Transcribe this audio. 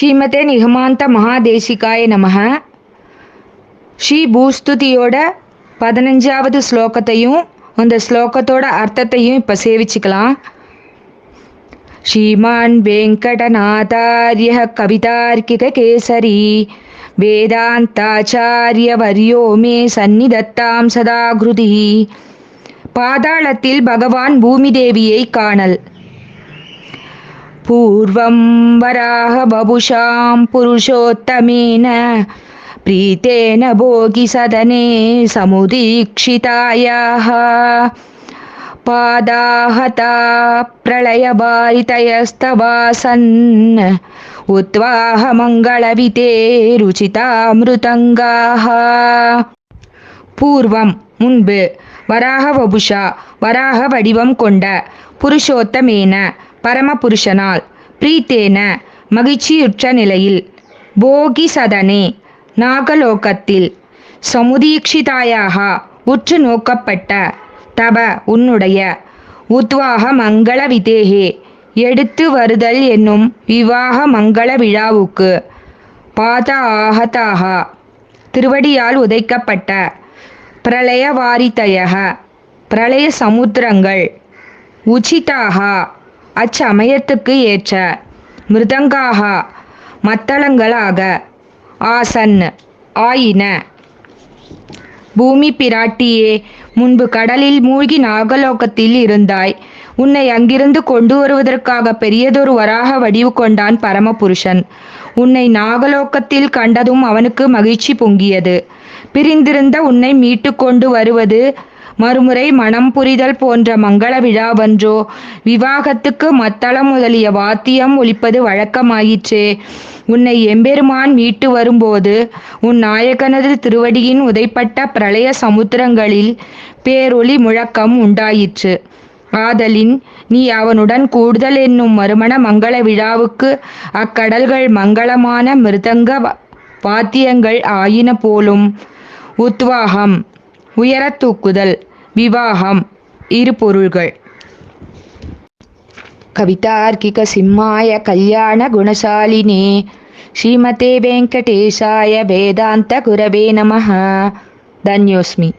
ஸ்ரீமதே நிகமாந்த மகாதேசிகாய நமஹ. ஸ்ரீ பூஸ்துதியோட 15வது ஸ்லோகத்தையும் அந்த ஸ்லோகத்தோட அர்த்தத்தையும் இப்போ சேவிச்சுக்கலாம். ஸ்ரீமான் வெங்கடநாதார்ய கவிதார்க்கிக கேசரி வேதாந்தாச்சாரிய வரியோ மே சந்நிதத்தாம் சதாகிருதி. பாதாளத்தில் பகவான் பூமி தேவியை காணல். பூர்வம் வராக பபுஷாம் புருஷோத்தமேன பிரீத்தேன போகி சதனே சமுதீக்ஷிதாயாஹ பாதாஹதா பிரளயபாரிதயஸ்தவாசன் உத்வாஹ மங்களவிதே ருச்சிதாமிருதங்காஹ. பூர்வம் முன்பு, வராக வபுஷா வராக வடிவம் கொண்ட, புருஷோத்தமேன பரமபுருஷனால், பிரீத்தேன மகிழ்ச்சியுற்ற நிலையில், போகி சதனே நாகலோகத்தில், சமுதீக்ஷிதாயாக உற்று நோக்கப்பட்ட, தவ உன்னுடைய, உத்வாக மங்கள விதேகே எடுத்து வருதல் என்னும் விவாக மங்கள விழாவுக்கு, பாத ஆகதாக திருவடியால் உதைக்கப்பட்ட, பிரளயவாரிதயக பிரளய சமுத்திரங்கள், உச்சிதாக அச்சமயத்துக்கு ஏற்ற, மிருதங்காக மத்தளங்களாக, ஆசன் ஆயின. பூமி பிராட்டியே, முன்பு கடலில் மூழ்கி நாகலோகத்தில் இருந்தாய். உன்னை அங்கிருந்து கொண்டு வருவதற்காக பெரியதொரு வராக வடிவு கொண்டான் பரமபுருஷன். உன்னை நாகலோகத்தில் கண்டதும் அவனுக்கு மகிழ்ச்சி பொங்கியது. பிரிந்திருந்த உன்னை மீட்டு கொண்டு வருவது மறுமுறை மனம் புரிதல் போன்ற மங்கள விழாவன்றோ? விவாகத்துக்கு மத்தளம் முதலிய வாத்தியம் ஒலிப்பது வழக்கமாயிற்றே. உன்னை எம்பெருமான் மீட்டு வரும்போது உன் நாயகனது திருவடியின் உதைப்பட்ட பிரளய சமுத்திரங்களில் பேரொளி முழக்கம் உண்டாயிற்று. ஆதலின் நீ அவனுடன் கூடுதல் என்னும் மறுமண மங்கள விழாவுக்கு அக்கடல்கள் மங்களமான மிருதங்க வாத்தியங்கள் ஆயின போலும். உத்வாகம் உயரத் தூக்குதல், விவாகம் இரு பொருள்கள். கவிதார்க்கிக சிம்மாய கல்யாண குணசாலினே ஸ்ரீமதே வெங்கடேசாய வேதாந்த குரவே நமஹ. தன்யோஸ்மி.